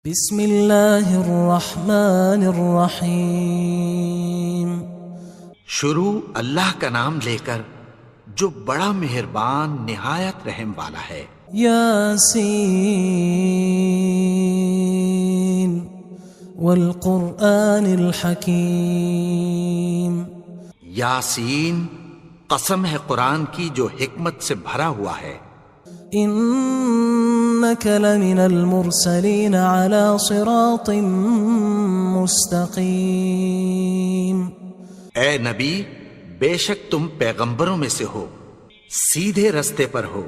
بسم اللہ الرحمن الرحیم۔ شروع اللہ کا نام لے کر جو بڑا مہربان نہایت رحم والا ہے۔ یاسین والقرآن الحکیم۔ یاسین، قسم ہے قرآن کی جو حکمت سے بھرا ہوا ہے۔ انک لمن المرسلین علی صراط مستقیم۔ اے نبی، بے شک تم پیغمبروں میں سے ہو، سیدھے رستے پر ہو۔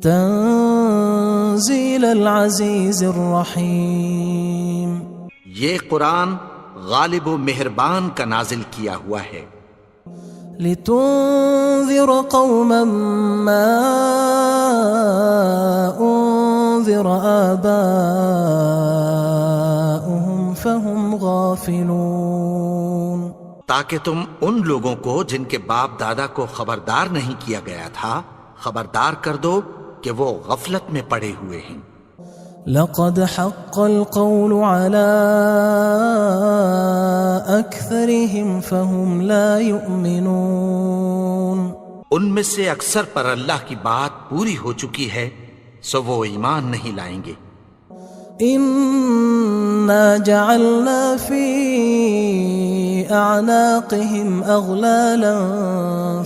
تنزیل العزیز الرحیم۔ یہ قرآن غالب و مہربان کا نازل کیا ہوا ہے۔ لتنذر قوما ما انذر آباؤهم فهم غافلون۔ تاکہ تم ان لوگوں کو جن کے باپ دادا کو خبردار نہیں کیا گیا تھا خبردار کر دو کہ وہ غفلت میں پڑے ہوئے ہیں۔ لقد حق القول على أكثرهم فهم لا يؤمنون۔ ان میں سے اکثر پر اللہ کی بات پوری ہو چکی ہے سو وہ ایمان نہیں لائیں گے۔ إنا جعلنا في أعناقهم أغلالا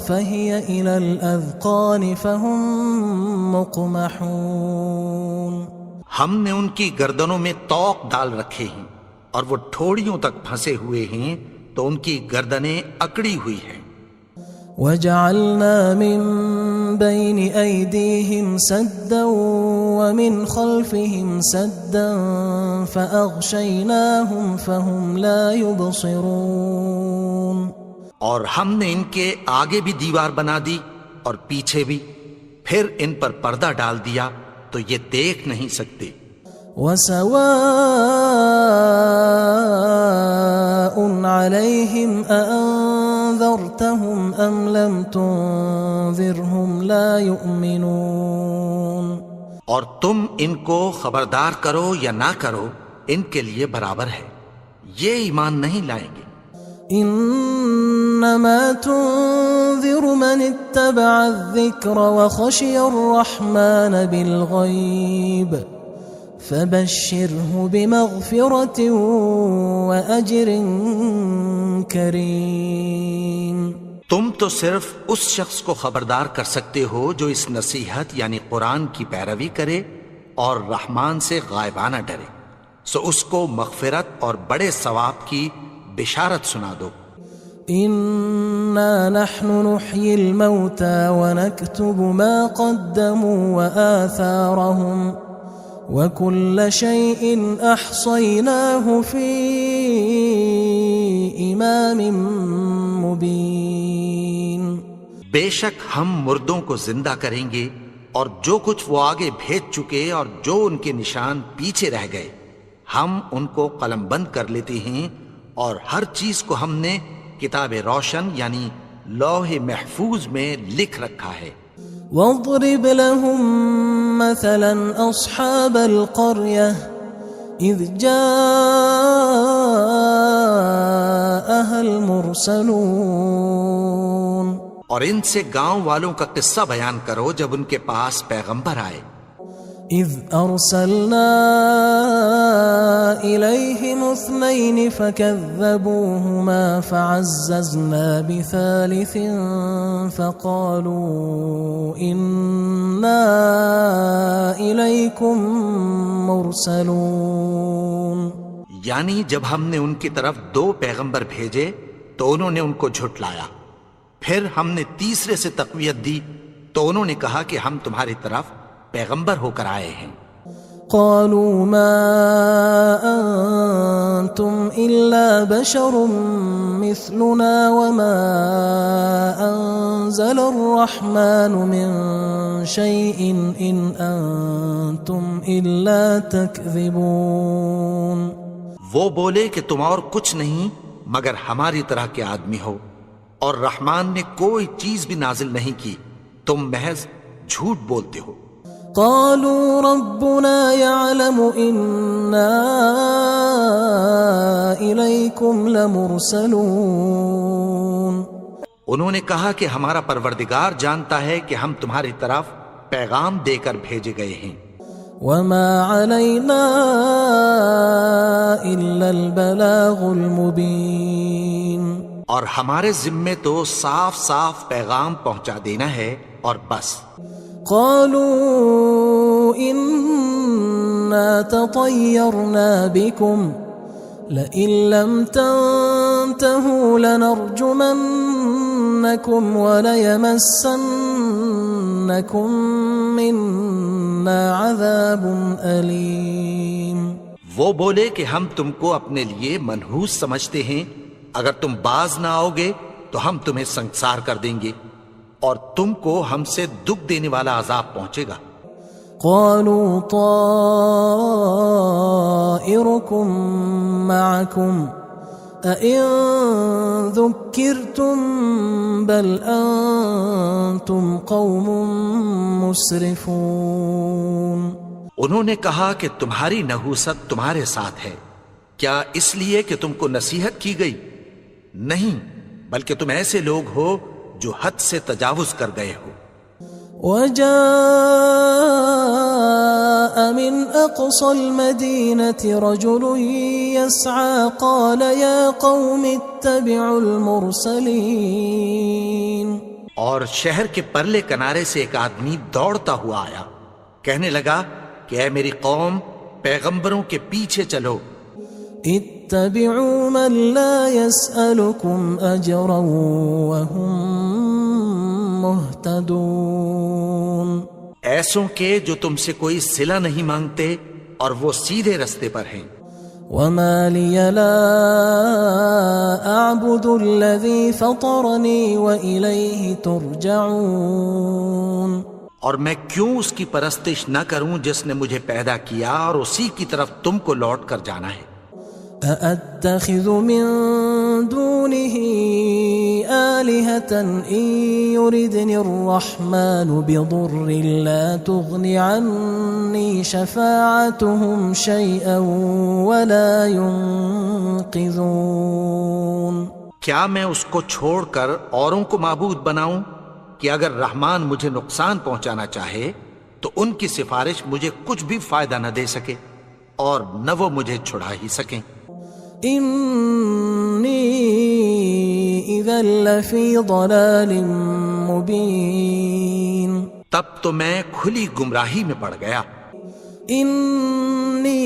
فهي إلى الأذقان فهم مقمحون۔ ہم نے ان کی گردنوں میں طوق ڈال رکھے ہیں اور وہ ٹھوڑیوں تک پھنسے ہوئے ہیں تو ان کی گردنیں اکڑی ہوئی ہیں۔ وجعلنا من بين أيديهم سدا ومن خلفهم سدا فأغشيناهم فهم لا يبصرون۔ اور ہم نے ان کے آگے بھی دیوار بنا دی اور پیچھے بھی، پھر ان پر پردہ ڈال دیا تو یہ دیکھ نہیں سکتے۔ وسواء عليهم أأنذرتهم أم لم تنذرهم لا يؤمنون۔ اور تم ان کو خبردار کرو یا نہ کرو ان کے لیے برابر ہے، یہ ایمان نہیں لائیں گے۔ انما تنذر من اتبع الذکر وخشی الرحمن بالغیب فبشره بمغفرة وأجر کریم۔ تم تو صرف اس شخص کو خبردار کر سکتے ہو جو اس نصیحت یعنی قرآن کی پیروی کرے اور رحمان سے غائبانہ ڈرے، سو اس کو مغفرت اور بڑے ثواب کی بشارت سنا دو۔ انا نحن نحيي الموتى ونكتب ما قدموا وآثارهم وكل شيء احصيناه في امام مبين۔ بے شک ہم مردوں کو زندہ کریں گے اور جو کچھ وہ آگے بھیج چکے اور جو ان کے نشان پیچھے رہ گئے ہم ان کو قلم بند کر لیتے ہیں، اور ہر چیز کو ہم نے کتاب روشن یعنی لوح محفوظ میں لکھ رکھا ہے۔ واضرب لهم مثلا اصحاب القرية اذ جاءها المرسلون۔ اور ان سے گاؤں والوں کا قصہ بیان کرو جب ان کے پاس پیغمبر آئے۔ اذ ارسلنا الیہم اثنین فکذبوہما فعززنا بثالث فقالوا انا الیکم مرسلون۔ یعنی جب ہم نے ان کی طرف 2 پیغمبر بھیجے تو انہوں نے ان کو جھٹلایا، پھر ہم نے تیسرے سے تقویت دی تو انہوں نے کہا کہ ہم تمہاری طرف پیغمبر ہو کر آئے ہیں۔ قالوا ما انتم الا بشر مثلنا وما انزل الرحمن من شيء ان انتم الا تكذبون۔ وہ بولے کہ تم اور کچھ نہیں مگر ہماری طرح کے آدمی ہو، اور رحمان نے کوئی چیز بھی نازل نہیں کی، تم محض جھوٹ بولتے ہو۔ قالوا ربنا يعلم إنا إليكم لمرسلون. انہوں نے کہا کہ ہمارا پروردگار جانتا ہے کہ ہم تمہاری طرف پیغام دے کر بھیجے گئے ہیں. وما علينا إلا البلاغ المبين. اور ہمارے ذمے تو صاف صاف پیغام پہنچا دینا ہے اور بس. قالوا إنا تطيرنا بكم لئن لم تنتهوا لنرجمنكم وليمسنكم منا عذاب أليم. وہ بولے کہ ہم تم کو اپنے لیے منحوس سمجھتے ہیں، اگر تم باز نہ آؤ گے تو ہم تمہیں سنسار کر دیں گے اور تم کو ہم سے دکھ دینے والا عذاب پہنچے گا. قالوا طائركم معكم أئن ذكرتم بل أنتم قوم مسرفون. انہوں نے کہا کہ تمہاری نحوست تمہارے ساتھ ہے، کیا اس لیے کہ تم کو نصیحت کی گئی؟ نہیں، بلکہ تم ایسے لوگ ہو جو حد سے تجاوز کر گئے ہو. وجاء من أقصى المدينة رجل يسعى قال يا قوم اتبعوا المرسلين. اور شہر کے پرلے کنارے سے ایک آدمی دوڑتا ہوا آیا، کہنے لگا کہ اے میری قوم، پیغمبروں کے پیچھے چلو. اتبعوا من لا يسألكم أجرا وهم مهتدون. ایسوں کے جو تم سے کوئی صلہ نہیں مانگتے اور وہ سیدھے رستے پر ہیں. وما لي لا أعبد الذي فطرني وإليه ترجعون. اور میں کیوں اس کی پرستش نہ کروں جس نے مجھے پیدا کیا اور اسی کی طرف تم کو لوٹ کر جانا ہے. أأتخذ من دونه آلهة إن يردني الرحمن بضر لا تغن عني شفاعتهم شيئا ولا ينقذون. کیا میں اس کو چھوڑ کر اوروں کو معبود بناؤں کہ اگر رحمان مجھے نقصان پہنچانا چاہے تو ان کی سفارش مجھے کچھ بھی فائدہ نہ دے سکے اور نہ وہ مجھے چھڑا ہی سکیں. إني إذا لفي ضلال مبين. تب تو میں کھلی گمراہی میں پڑ گیا. إني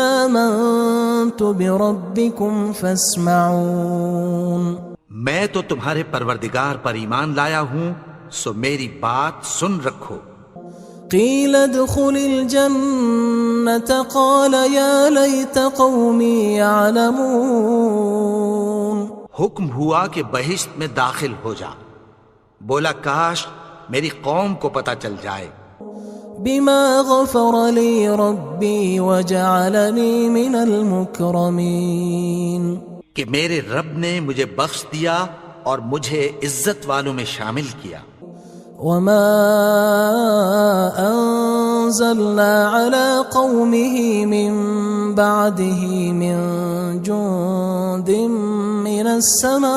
آمنت بربكم فاسمعون. میں تو تمہارے پروردگار پر ایمان لایا ہوں، سو میری بات سن رکھو. قيل ادخل الجنة قال يا ليت قومي يعلمون. حکم ہوا کہ بہشت میں داخل ہو جا. بولا کاش میری قوم کو پتہ چل جائے. بما غفر لي ربي وجعلني من المكرمين. کہ میرے رب نے مجھے بخش دیا اور مجھے عزت والوں میں شامل کیا. وما أنزلنا على قومه من بعده من جند من السماء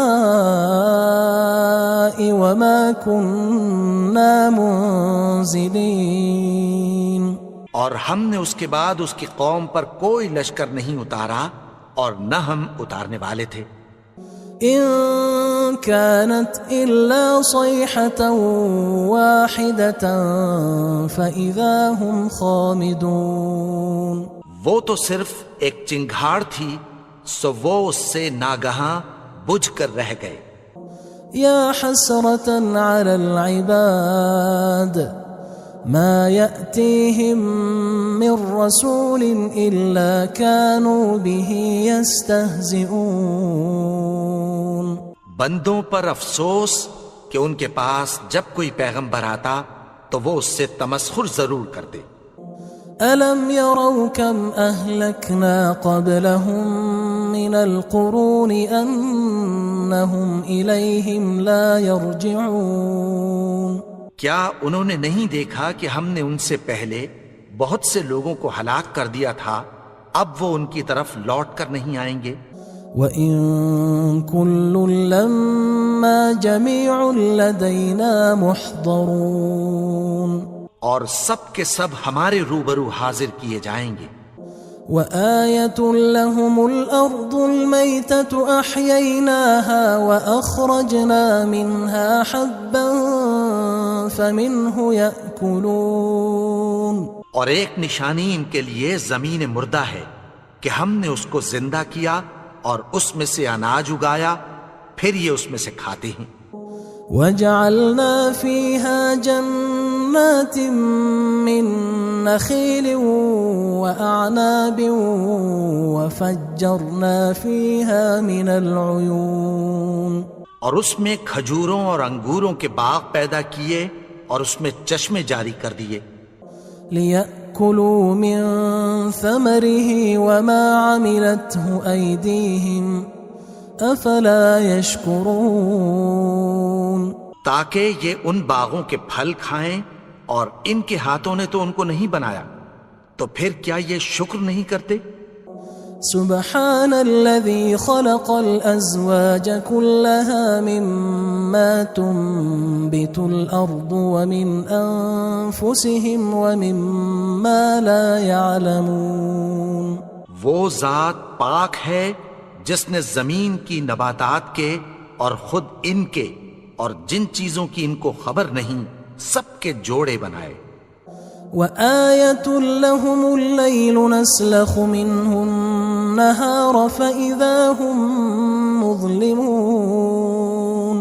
وما كنا منزلين. اور ہم نے اس کے بعد اس کی قوم پر کوئی لشکر نہیں اتارا اور نہ ہم اتارنے والے تھے. إن كانت إلا صيحة واحدة فإذا هم خامدون. وہ تو صرف ایک چنگھاڑ تھی، سو وہ اس سے ناگہاں بجھ کر رہ گئے. يا حسرة على العباد ما يأتيهم من رسول إلا كانوا به يستهزئون. بندوں پر افسوس کہ ان کے پاس جب کوئی پیغمبر آتا تو وہ اس سے تمسخر ضرور کرتے. ألم يروا كم أهلكنا قبلهم من القرون أنهم إليهم لا يرجعون. کیا انہوں نے نہیں دیکھا کہ ہم نے ان سے پہلے بہت سے لوگوں کو ہلاک کر دیا تھا، اب وہ ان کی طرف لوٹ کر نہیں آئیں گے؟ وَإِن كُلٌّ لَمَّا جَمِيعٌ لَدَيْنَا مُحْضَرُونَ، اور سب کے سب ہمارے روبرو حاضر کیے جائیں گے۔ وَآيَةٌ لَهُمُ الْأَرْضُ الْمَيْتَةُ أَحْيَيْنَاهَا وَأَخْرَجْنَا مِنْهَا حَبًّا فَمِنْهُ يَأْكُلُونَ، اور ایک نشانی ان کے لیے زمین مردہ ہے کہ ہم نے اس کو زندہ کیا اور اس میں سے اناج اگایا، پھر یہ اس میں سے کھاتے ہیں۔ وَجَعَلْنَا فِيهَا جَنَّاتٍ مِّن نَخِيلٍ وَأَعْنَابٍ وَفَجَّرْنَا فِيهَا مِنَ الْعُيُونِ، اور اس میں کھجوروں اور انگوروں کے باغ پیدا کیے اور اس میں چشمے جاری کر دیے، لِيَأْكُلُوا مِن ثَمَرِهِ وَمَا عَمِلَتْهُ أَيْدِيهِمْ أَفَلَا يَشْكُرُونَ، تاکہ یہ ان باغوں کے پھل کھائیں، اور ان کے ہاتھوں نے تو ان کو نہیں بنایا، تو پھر کیا یہ شکر نہیں کرتے؟ سبحان الذي خلق الأزواج كلها مما تنبت الأرض ومن أنفسهم ومما لا يعلمون، وہ ذات پاک ہے جس نے زمین کی نباتات کے اور خود ان کے اور جن چیزوں کی ان کو خبر نہیں سب کے جوڑے بنائے۔ وآية لهم الليل نسلخ منه النهار فإذا هم مظلمون،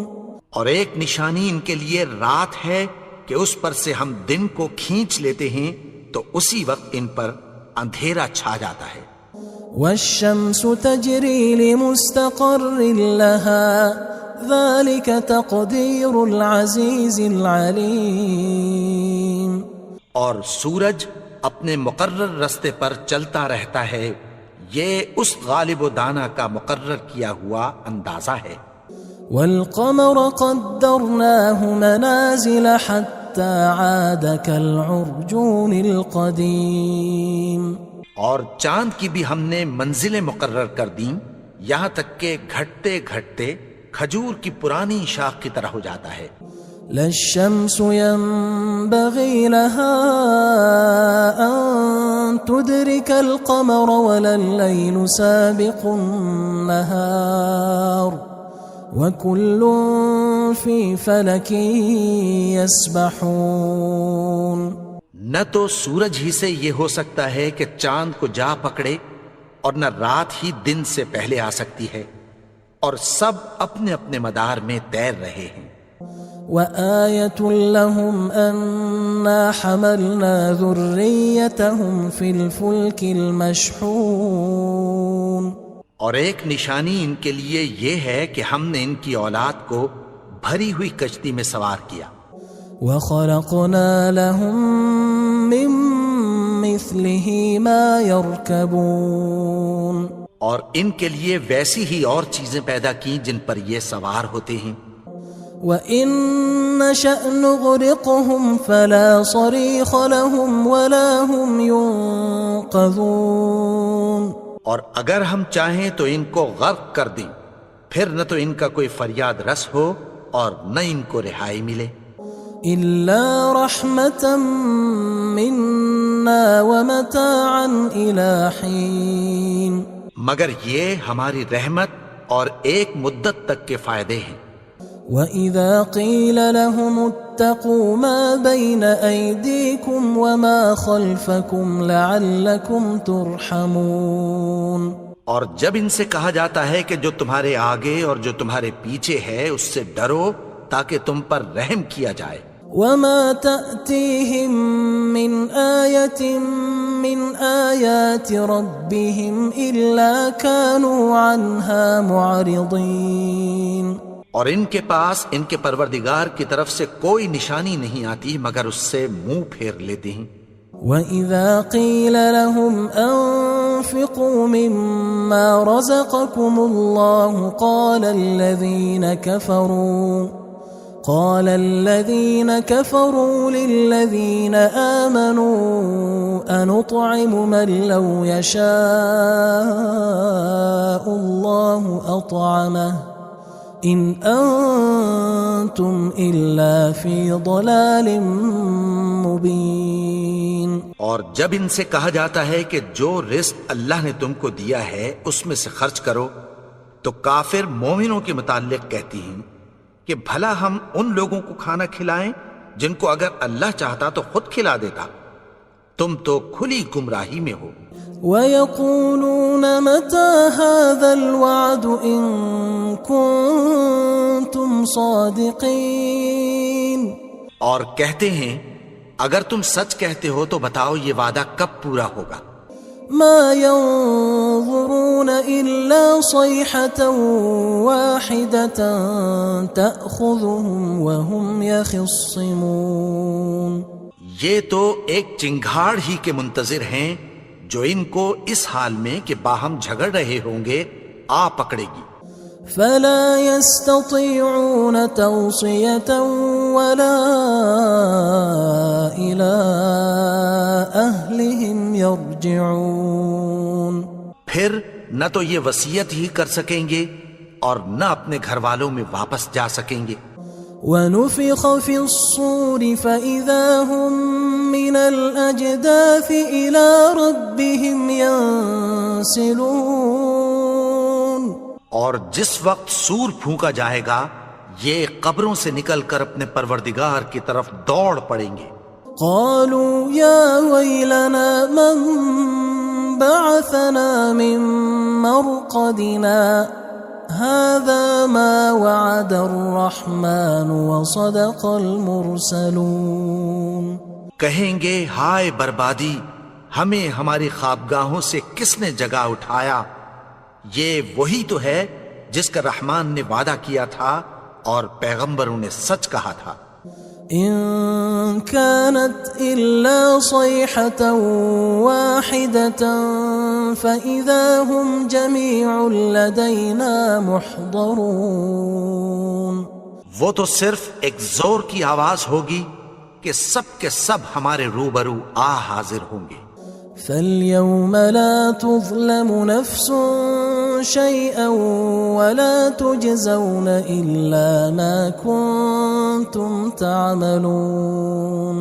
اور ایک نشانی ان کے لیے رات ہے کہ اس پر سے ہم دن کو کھینچ لیتے ہیں تو اسی وقت ان پر اندھیرا چھا جاتا ہے۔ والشمس تجري لمستقر لها ذلك تقدير العزيز العليم، اور سورج اپنے مقرر رستے پر چلتا رہتا ہے، یہ اس غالب و دانا کا مقرر کیا ہوا اندازہ ہے۔ والقمر قدرناه منازل حتى عاد كالعرجون القديم، اور چاند کی بھی ہم نے منزلیں مقرر کر دیں، یہاں تک کہ گھٹتے گھٹتے کھجور کی پرانی شاخ کی طرح ہو جاتا ہے۔ لا الشمس ينبغي لها أن تدرك القمر ولا الليل سابق النهار وكل في فلك يسبحون، نہ تو سورج ہی سے یہ ہو سکتا ہے کہ چاند کو جا پکڑے، اور نہ رات ہی دن سے پہلے آ سکتی ہے، اور سب اپنے اپنے مدار میں تیر رہے ہیں۔ وآية لهم أنا حملنا ذريتهم في الفلك المشحون، اور ایک نشانی ان کے لیے یہ ہے کہ ہم نے ان کی اولاد کو بھری ہوئی کشتی میں سوار کیا۔ وخلقنا لهم من مثله ما يركبون، اور ان کے لیے ویسی ہی اور چیزیں پیدا کی جن پر یہ سوار ہوتے ہیں۔ وَإِن نَّشَأْ نُغْرِقْهُمْ فَلَا صَرِيخَ لَهُمْ وَلَا هُمْ يُنقَذُونَ، اور اگر ہم چاہیں تو ان کو غرق کر دیں، پھر نہ تو ان کا کوئی فریاد رس ہو اور نہ ان کو رہائی ملے۔ إِلَّا رَحْمَةً مِنَّا وَمَتَاعًا إِلَى حِينٍ، مگر یہ ہماری رحمت اور ایک مدت تک کے فائدے ہیں۔ وَإِذَا قِيلَ لَهُمُ اتَّقُوا مَا بَيْنَ أَيْدِيكُمْ وَمَا خَلْفَكُمْ لَعَلَّكُمْ تُرْحَمُونَ، اور جب ان سے کہا جاتا ہے کہ جو تمہارے آگے اور جو تمہارے پیچھے ہے اس سے ڈرو تاکہ تم پر رحم کیا جائے۔ وَمَا تَأْتِيهِم مِّنْ آيَةٍ مِّنْ آيَاتِ رَبِّهِمْ إِلَّا كَانُوا عَنْهَا مُعْرِضِينَ، اور ان کے پاس ان کے پروردگار کی طرف سے کوئی نشانی نہیں آتی مگر اس سے منہ پھیر لیتے ہیں۔ وَإِذَا قِيلَ لَهُمْ أَنفِقُوا مِمَّا رَزَقَكُمُ اللَّهُ قال الذين كفروا للذين آمنوا أنطعم من لو يشاء الله أطعمه إن أنتم إلا في ضلال مبين. اور جب ان سے کہا جاتا ہے کہ جو رزق اللہ نے تم کو دیا ہے اس میں سے خرچ کرو، تو کافر مومنوں کے متعلق کہتی ہیں کہ بھلا ہم ان لوگوں کو کھانا کھلائیں جن کو اگر اللہ چاہتا تو خود کھلا دیتا. تم تو کھلی گمراہی میں ہو. وَيَقُولُونَ مَتَى هَذَا الْوَعْدُ إِن كُنتُمْ صَادِقِينَ. اور کہتے ہیں اگر تم سچ کہتے ہو تو بتاؤ یہ وعدہ کب پورا ہوگا. ما ينظرون إلا صيحة واحدة تأخذهم وهم يخصمون. یہ تو ایک چنگھاڑ ہی کے منتظر ہیں جو ان کو اس حال میں کہ باہم جھگڑ رہے ہوں گے آ پکڑے گی. فلا يستطيعون توصية ولا إلى أهلهم يرجعون. پھر نہ تو یہ وصیت ہی کر سکیں گے اور نہ اپنے گھر والوں میں واپس جا سکیں گے. وَنُفِخَ فِي الصُّورِ فَإِذَا هُم مِّنَ الْأَجْدَاثِ إِلَى رَبِّهِمْ يَنسِلُونَ. اور جس وقت سور پھونکا جائے گا یہ قبروں سے نکل کر اپنے پروردگار کی طرف دوڑ پڑیں گے. قالوا يا ويلنا من بعثنا من مرقدنا هذا ما وعد الرحمن وصدق المرسلون. کہیں گے ہائے بربادی، ہمیں ہماری خوابگاہوں سے کس نے جگا اٹھایا. یہ وہی تو ہے جس کا رحمان نے وعدہ کیا تھا اور پیغمبروں نے سچ کہا تھا. إن كانت إلا صيحة واحدة فإذا هم جميع لدينا محضرون. وہ تو صرف ایک زور کی آواز ہوگی کہ سب کے سب ہمارے روبرو آ حاضر ہوں گے. فاليوم لا تظلم نفس شيئا ولا تجزون إلا ما كنتم تعملون.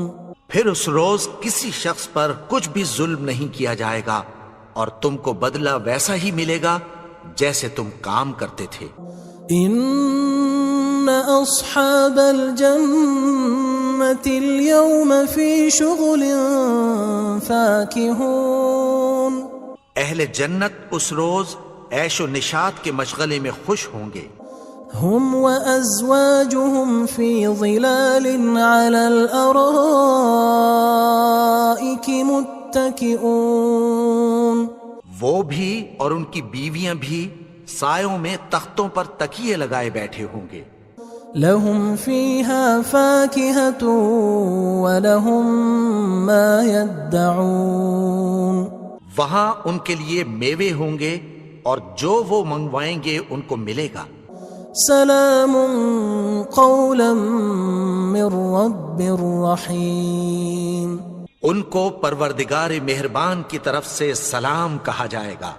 پھر اس روز کسی شخص پر کچھ بھی ظلم نہیں کیا جائے گا اور تم کو بدلہ ویسا ہی ملے گا جیسے تم کام کرتے تھے. إن أصحاب الجنة اليوم في شغل فاكهون. اہل جنت اس روز عیش و نشاط کے مشغلے میں خوش ہوں گے. هم وأزواجهم في ظلال على الأرائك متكئون. وہ بھی اور ان کی بیویاں بھی سایوں میں تختوں پر تکیے لگائے بیٹھے ہوں گے. لهم فيها فاكهة ولهم ما يدعون. وہاں ان کے لیے میوے ہوں گے اور جو وہ منگوائیں گے ان کو ملے گا. سلام قولا من رب رحیم. ان کو پروردگار مہربان کی طرف سے سلام کہا جائے گا.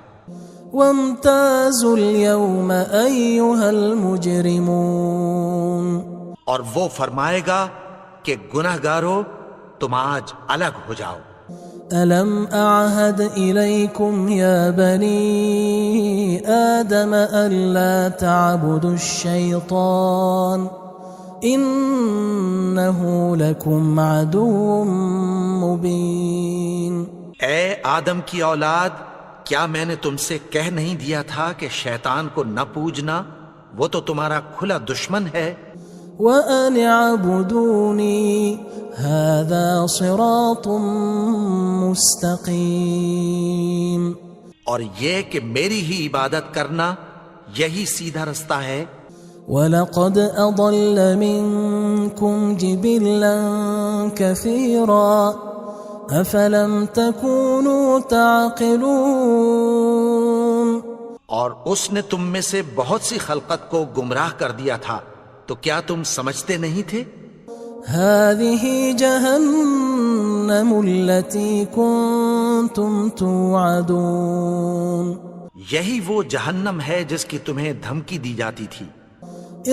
وامتازوا اليوم أيها المجرمون. اور وہ فرمائے گا کہ گناہگارو تم آج الگ ہو جاؤ. ألم أعهد إليكم يا بني آدم ألا تعبدوا الشيطان إنه لكم عدو مبين. اے آدم کی اولاد، کیا میں نے تم سے کہہ نہیں دیا تھا کہ شیطان کو نہ پوجنا، وہ تو تمہارا کھلا دشمن ہے. وَأَنِ اعْبُدُونِي هَذَا صِرَاطٌ مُسْتَقِيمٌ. اور یہ کہ میری ہی عبادت کرنا یہی سیدھا رستہ ہے. وَلَقَدْ أَضَلَّ مِنْكُمْ جِبِلًّا كَثِيرًا أَفَلَمْ تَكُونُوا تَعْقِلُونَ. اور اس نے تم میں سے بہت سی خلقت کو گمراہ کر دیا تھا، تو کیا تم سمجھتے نہیں تھے؟ هذه جهنم التي كنتم توعدون یہی وہ جہنم ہے جس کی تمہیں دھمکی دی جاتی تھی.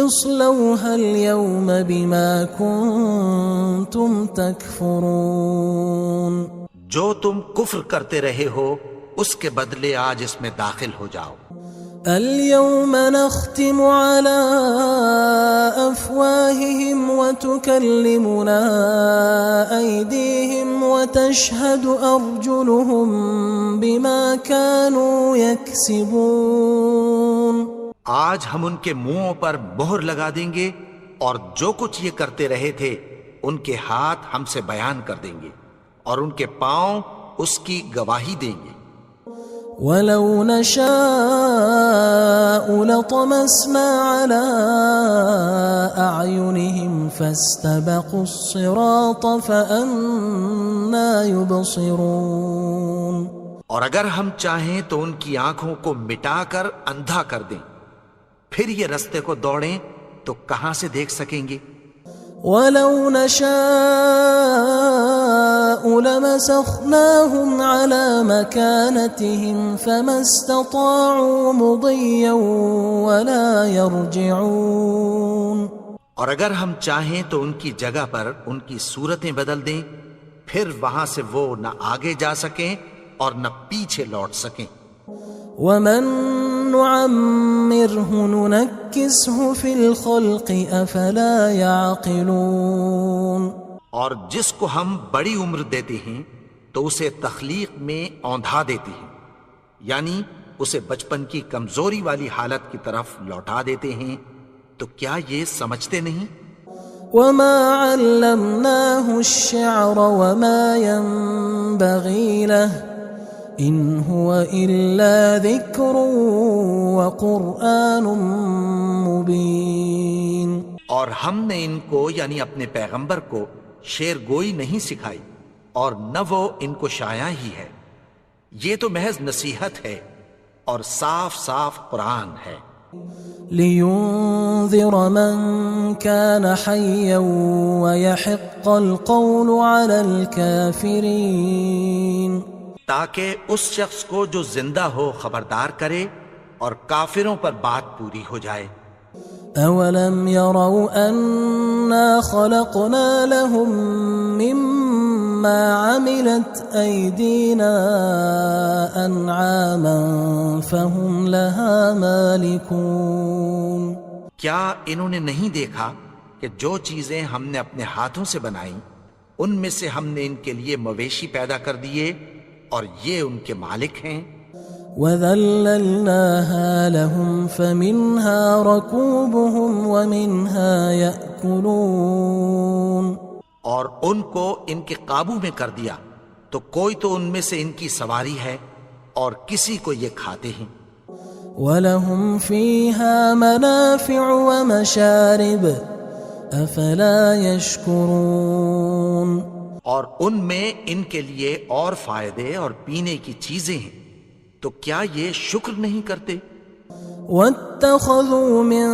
اصلوها اليوم بما كنتم تكفرون جو تم کفر کرتے رہے ہو اس کے بدلے آج اس میں داخل ہو جاؤ. اليوم نختم على أفواههم وتكلمنا أيديهم وتشهد أرجلهم بما كانوا يكسبون. آج ہم ان کے منہوں پر مہر لگا دیں گے اور جو کچھ یہ کرتے رہے تھے ان کے ہاتھ ہم سے بیان کر دیں گے اور ان کے پاؤں اس کی گواہی دیں گے. وَلَوْ نَشَاءُ لَطَمَسْنَا عَلَىٰ أَعْيُنِهِمْ فَاسْتَبَقُوا الصِّرَاطَ فَأَنَّىٰ يُبْصِرُونَ. اور اگر ہم چاہیں تو ان کی آنکھوں کو مٹا کر اندھا کر دیں، پھر یہ رستے کو دوڑیں تو کہاں سے دیکھ سکیں گے؟ وَلَوْ نَشَاءُ لَمَسَخْنَاهُمْ عَلَىٰ مَكَانَتِهِمْ فَمَا اسْتَطَاعُوا مُضِيًّا وَلَا يَرْجِعُونَ. اور اگر ہم چاہیں تو ان کی جگہ پر ان کی صورتیں بدل دیں، پھر وہاں سے وہ نہ آگے جا سکیں اور نہ پیچھے لوٹ سکیں. وَمَن نُعَمِّرْهُ نُنَكِّسْهُ فِي الْخَلْقِ أَفَلَا يَعْقِلُونَ. اور جس کو ہم بڑی عمر دیتے ہیں تو اسے تخلیق میں اوندھا دیتے ہیں، یعنی اسے بچپن کی کمزوری والی حالت کی طرف لوٹا دیتے ہیں. تو کیا یہ سمجھتے نہیں؟ وَمَا عَلَّمْنَاهُ الشِّعْرَ وَمَا يَنبَغِي لَهُ إِنْ هُوَ إِلَّا ذِكْرٌ وَقُرْآنٌ مُبِينٌ. اور ہم نے ان کو یعنی اپنے پیغمبر کو شعر گوئی نہیں سکھائی اور نہ وہ ان کو شایع ہی ہے، یہ تو محض نصیحت ہے اور صاف صاف قرآن ہے. لِيُنذِرَ مَن كَانَ حَيًّا وَيَحِقَّ الْقَوْلُ عَلَى الْكَافِرِينَ. تاکہ اس شخص کو جو زندہ ہو خبردار کرے اور کافروں پر بات پوری ہو جائے. أَوَلَمْ يَرَوْا أَنَّا خَلَقْنَا لَهُم مِّمَّا عَمِلَتْ أَيْدِينَا أَنْعَامًا فَهُمْ لَهَا مَالِكُونَ. کیا انہوں نے نہیں دیکھا کہ جو چیزیں ہم نے اپنے ہاتھوں سے بنائیں ان میں سے ہم نے ان کے لیے مویشی پیدا کر دیے اور یہ ان کے مالک ہیں. وَذَلَّلْنَاهَا لَهُمْ فَمِنْهَا رَكُوبُهُمْ وَمِنْهَا يَأْكُلُونَ. اور ان کو ان کے قابو میں کر دیا تو کوئی تو ان میں سے ان کی سواری ہے اور کسی کو یہ کھاتے ہیں. وَلَهُمْ فِيهَا مَنَافِعُ وَمَشَارِبُ أَفَلَا يَشْكُرُونَ. اور ان میں ان کے لیے اور فائدے اور پینے کی چیزیں ہیں، تو کیا یہ شکر نہیں کرتے؟ وَاتَّخَذُوا مِن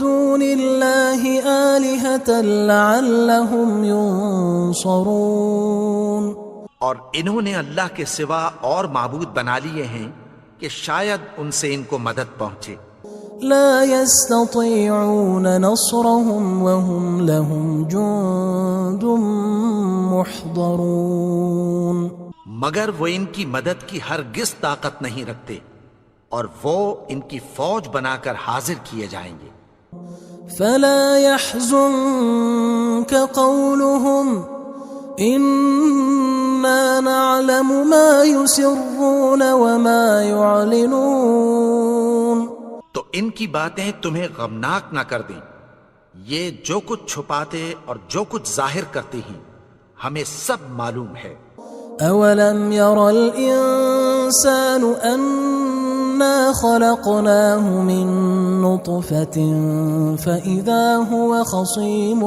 دُونِ اللَّهِ آلِهَةً لَعَلَّهُمْ يُنصَرُونَ. اور انہوں نے اللہ کے سوا اور معبود بنا لیے ہیں کہ شاید ان سے ان کو مدد پہنچے. لا يستطيعون نصرهم وهم لهم جند محضرون. مگر وہ ان کی مدد کی ہرگز طاقت نہیں رکھتے اور وہ ان کی فوج بنا کر حاضر کیے جائیں گے. فلا يحزنك قولهم إنا نعلم ما يسرون وما يعلنون. تو ان کی باتیں تمہیں غمناک نہ کر دیں، یہ جو کچھ چھپاتے اور جو کچھ ظاہر کرتے ہیں ہمیں سب معلوم ہے. أولم ير الإنسان أنا خلقناه من نطفة فإذا هو خصيم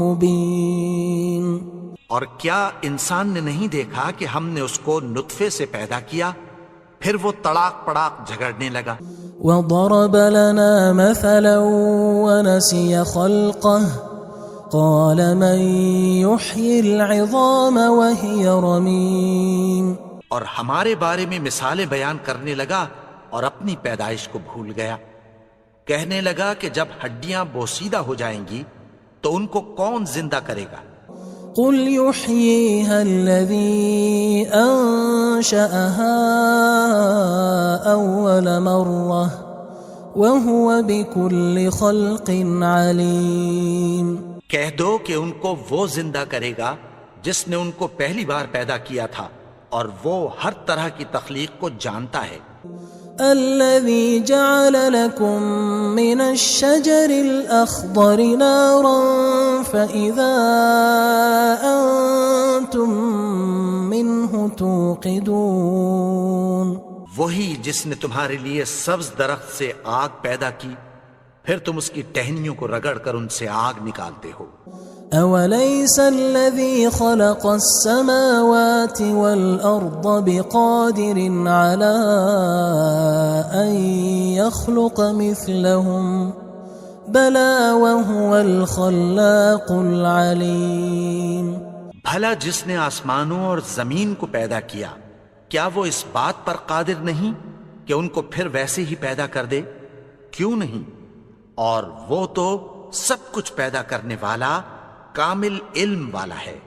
مبين. اور کیا انسان نے نہیں دیکھا کہ ہم نے اس کو نطفے سے پیدا کیا، پھر وہ تڑاک پڑاک جھگڑنے لگا. وضرب لنا مثلا ونسي خلقه قال من يحيي العظام وهي رميم. اور ہمارے بارے میں مثالیں بیان کرنے لگا اور اپنی پیدائش کو بھول گیا. کہنے لگا کہ جب ہڈیاں بوسیدہ ہو جائیں گی تو ان کو کون زندہ کرے گا؟ قل يحييها الذي أنشأها أول مرة وهو بكل خلق عليم. کہہ دو کہ ان کو وہ زندہ کرے گا جس نے ان کو پہلی بار پیدا کیا تھا اور وہ ہر طرح کی تخلیق کو جانتا ہے. الذي جعل لكم من الشجر الأخضر نارا فإذا أنتم منه توقدون. وہی جس نے تمہارے لیے سبز درخت سے آگ پیدا کی پھر تم اس کی ٹہنیوں کو رگڑ کر ان سے آگ نکالتے ہو. أوليس الذي خلق السماوات والأرض بقادر على أن يخلق مثلهم بلى وهو الخلاق العليم. بھلا جس نے آسمانوں اور زمین کو پیدا کیا کیا وہ اس بات پر قادر نہیں کہ ان کو پھر ویسے ہی پیدا کر دے؟ کیوں نہیں؟ اور وہ تو سب کچھ پیدا کرنے والا کامل علم والا ہے.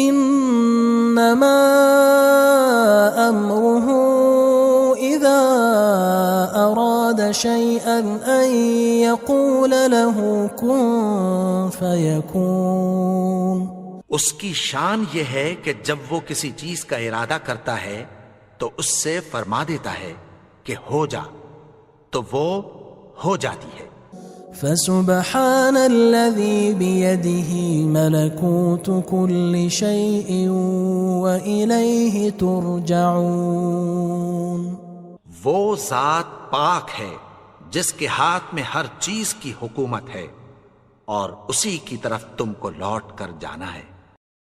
انما امره اذا اراد شيئا ان يقول له كن فيكون. اس کی شان یہ ہے کہ جب وہ کسی چیز کا ارادہ کرتا ہے تو اس سے فرما دیتا ہے کہ ہو جا تو وہ ہو جاتی ہے. فسبحان الذي بيده ملكوت كل شيء وإليه ترجعون. وہ ذات پاک ہے جس کے ہاتھ میں ہر چیز کی حکومت ہے اور اسی کی طرف تم کو لوٹ کر جانا ہے.